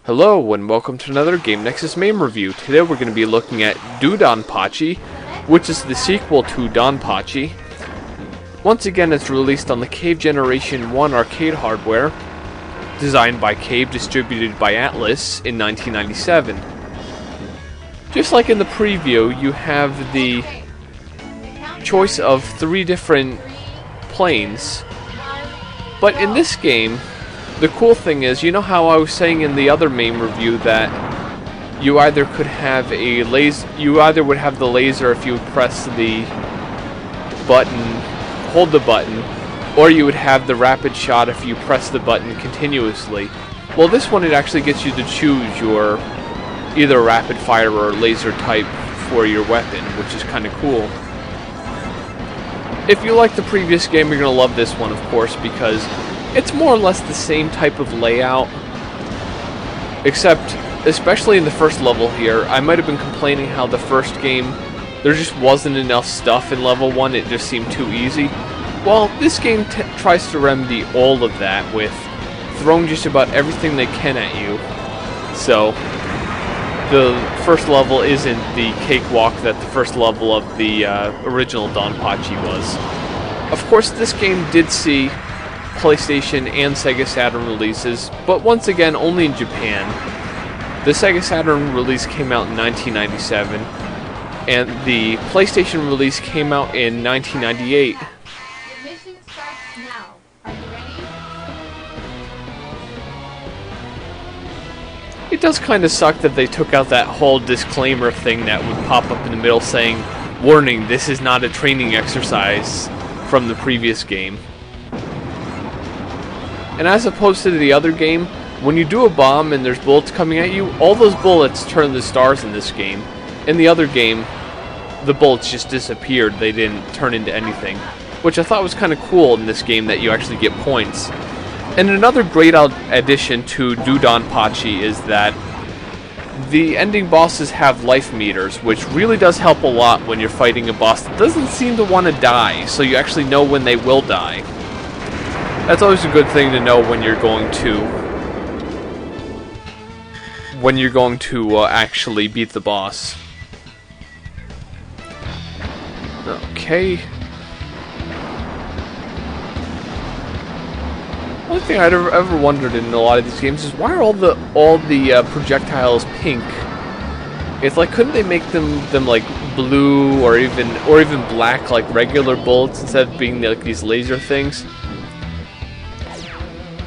Hello and welcome to another Game Nexus Mame review. Today we're going to be looking at DoDonPachi, which is the sequel to DonPachi. Once again, it's released on the Cave Generation 1 arcade hardware, designed by Cave, distributed by Atlas in 1997. Just like in the preview, you have the choice of 3 different planes, but in this game, the cool thing is, you know how I was saying in the other Mame review that you either could have a laser, you either would have the laser if you would press the button, hold the button, or you would have the rapid shot if you press the button continuously. Well, this one, it actually gets you to choose your either rapid fire or laser type for your weapon, which is kind of cool. If you like the previous game, you're going to love this one, of course, because it's more or less the same type of layout, except, especially in the first level here, I might have been complaining how the first game, there just wasn't enough stuff in level 1, it just seemed too easy. Well, this game tries to remedy all of that with throwing just about everything they can at you. So, the first level isn't the cakewalk that the first level of the original DonPachi was. Of course, this game did see PlayStation and Sega Saturn releases, but once again only in Japan. The Sega Saturn release came out in 1997, and the PlayStation release came out in 1998. Your mission starts now. Are you ready? It does kind of suck that they took out that whole disclaimer thing that would pop up in the middle saying, "Warning, this is not a training exercise," from the previous game. And as opposed to the other game, when you do a bomb and there's bullets coming at you, all those bullets turn to stars in this game. In the other game, the bullets just disappeared, they didn't turn into anything. Which I thought was kind of cool in this game, that you actually get points. And another great addition to DoDonPachi is that the ending bosses have life meters, which really does help a lot when you're fighting a boss that doesn't seem to want to die, so you actually know when they will die. That's always a good thing to know when you're going to actually beat the boss. Okay. One thing I'd ever wondered in a lot of these games is why are all the projectiles pink? It's like, couldn't they make them like blue or even black like regular bullets instead of being like these laser things?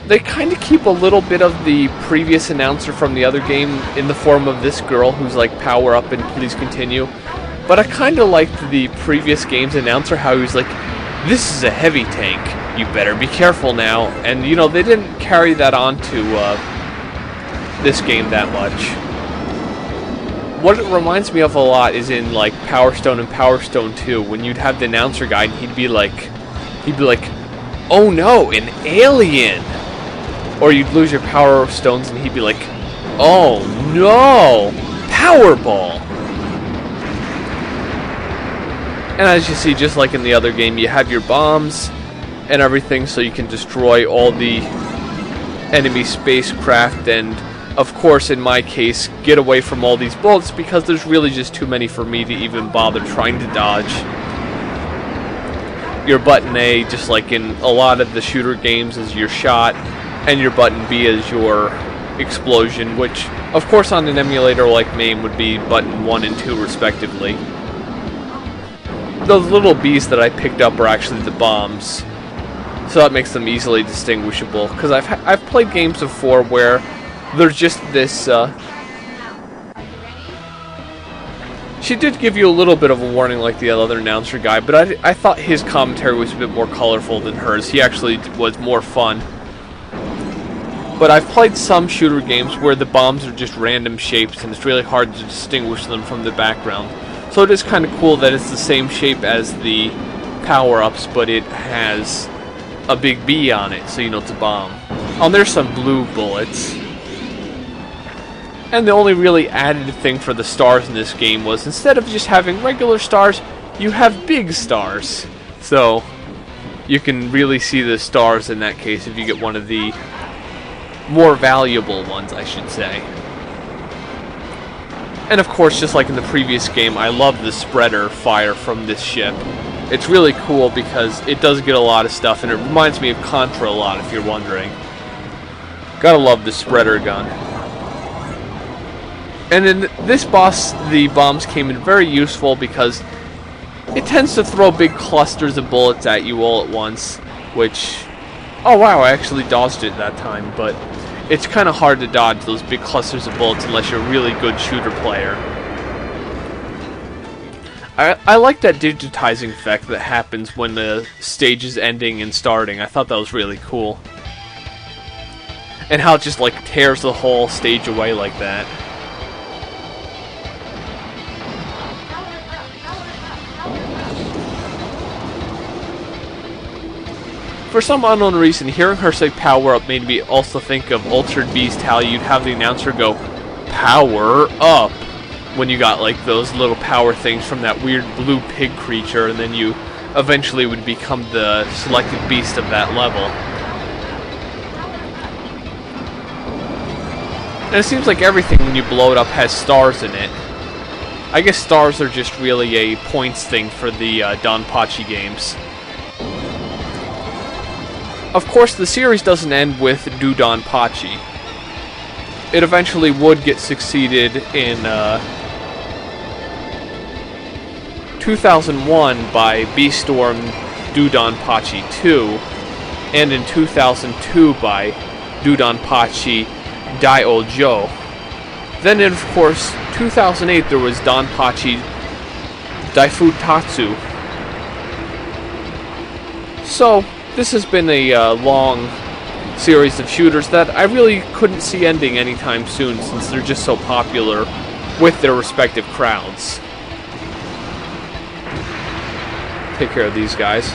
They kind of keep a little bit of the previous announcer from the other game in the form of this girl who's like, "Power up and please continue." But I kind of liked the previous game's announcer, how he was like, "This is a heavy tank, you better be careful now." And you know, they didn't carry that on to this game that much. What it reminds me of a lot is in like Power Stone and Power Stone 2, when you'd have the announcer guy and he'd be like, "Oh no, an alien!" Or you'd lose your power stones and he'd be like, "Oh no, Powerball!" And as you see, just like in the other game, you have your bombs and everything so you can destroy all the enemy spacecraft and, of course, in my case, get away from all these bullets because there's really just too many for me to even bother trying to dodge. Your button A, just like in a lot of the shooter games, is your shot, and your button B is your explosion, which, of course, on an emulator like Mame would be button 1 and 2 respectively. Those little B's that I picked up are actually the bombs, so that makes them easily distinguishable, because I've played games before where there's just this, she did give you a little bit of a warning like the other announcer guy, but I thought his commentary was a bit more colorful than hers. He actually was more fun. But I've played some shooter games where the bombs are just random shapes and it's really hard to distinguish them from the background. So it is kind of cool that it's the same shape as the power-ups, but it has a big B on it, so you know it's a bomb. Oh, and there's some blue bullets. And the only really added thing for the stars in this game was, instead of just having regular stars, you have big stars. So you can really see the stars in that case if you get one of the more valuable ones, I should say. And of course, just like in the previous game, I love the spreader fire from this ship. It's really cool because it does get a lot of stuff, and it reminds me of Contra a lot, if you're wondering. Gotta love the spreader gun. And in this boss, the bombs came in very useful because it tends to throw big clusters of bullets at you all at once, which... Oh wow, I actually dodged it that time, but it's kind of hard to dodge those big clusters of bullets unless you're a really good shooter player. I like that digitizing effect that happens when the stage is ending and starting. I thought that was really cool. And how it just like tears the whole stage away like that. For some unknown reason, hearing her say power up made me also think of Altered Beast, how you'd have the announcer go, power up, when you got like those little power things from that weird blue pig creature, and then you eventually would become the selected beast of that level. And it seems like everything when you blow it up has stars in it. I guess stars are just really a points thing for the DoDonPachi games. Of course, the series doesn't end with DoDonPachi. It eventually would get succeeded in 2001 by B-Storm DoDonPachi 2, and in 2002 by DoDonPachi Daiojo. Then in, of course, 2008 there was DonPachi Daifutatsu. So, this has been a long series of shooters that I really couldn't see ending anytime soon, since they're just so popular with their respective crowds. Take care of these guys.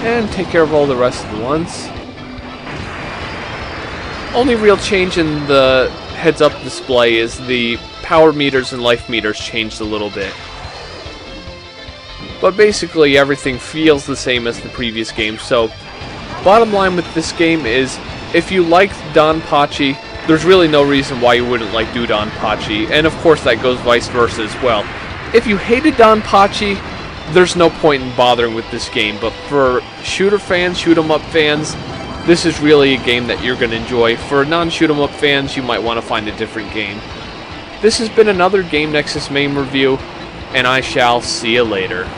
And take care of all the rest of the ones. Only real change in the heads-up display is the power meters and life meters changed a little bit. But basically everything feels the same as the previous game, so bottom line with this game is, if you liked DonPachi, there's really no reason why you wouldn't like DoDonPachi, and of course that goes vice versa as well. If you hated DonPachi, there's no point in bothering with this game, but for shooter fans, shoot-'em-up fans, this is really a game that you're going to enjoy. For non-shoot-'em-up fans, you might want to find a different game. This has been another Game Nexus Mame review, and I shall see you later.